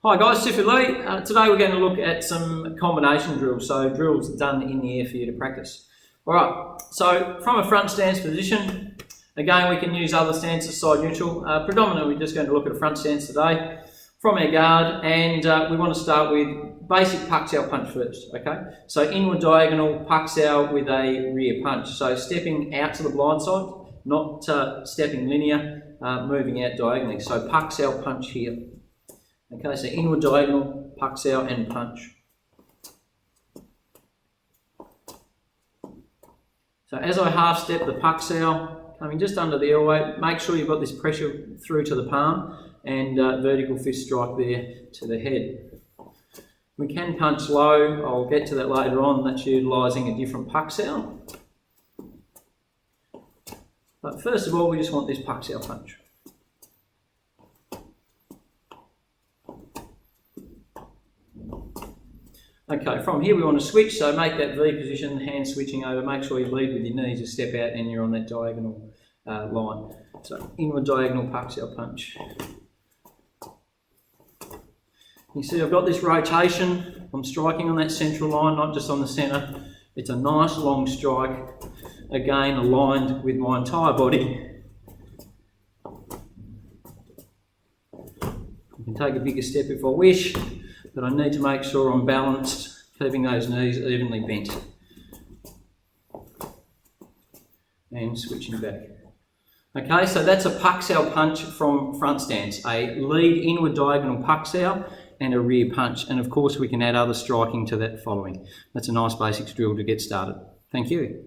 Hi guys, Tiffy Lee. Today we're going to look at some combination drills, so drills done in the air for you to practice. Alright, so from a front stance position, again we can use other stances, side neutral. Predominantly we're just going to look at a front stance today from our guard, and we want to start with basic Pak Sao punch first, okay? So inward diagonal Pak Sao with a rear punch. So stepping out to the blind side, not stepping linear, moving out diagonally. So Pak Sao punch here. Okay, so inward diagonal, Pak Sao and punch. So as I half step the Pak Sao, coming just under the airway, make sure you've got this pressure through to the palm and vertical fist strike there to the head. We can punch low, I'll get to that later on, that's utilising a different Pak Sao. But first of all, we just want this Pak Sao punch. Okay, from here we want to switch, so make that V position, hand switching over, make sure you lead with your knees, you step out and you're on that diagonal line. So inward diagonal Pak Sao punch. You see I've got this rotation, I'm striking on that central line, not just on the centre. It's a nice long strike, again aligned with my entire body. I can take a bigger step if I wish, but I need to make sure I'm balanced, keeping those knees evenly bent. And switching back. Okay, so that's a Pak Sao punch from front stance, a lead inward diagonal Pak Sao and a rear punch. And of course we can add other striking to that following. That's a nice basics drill to get started. Thank you.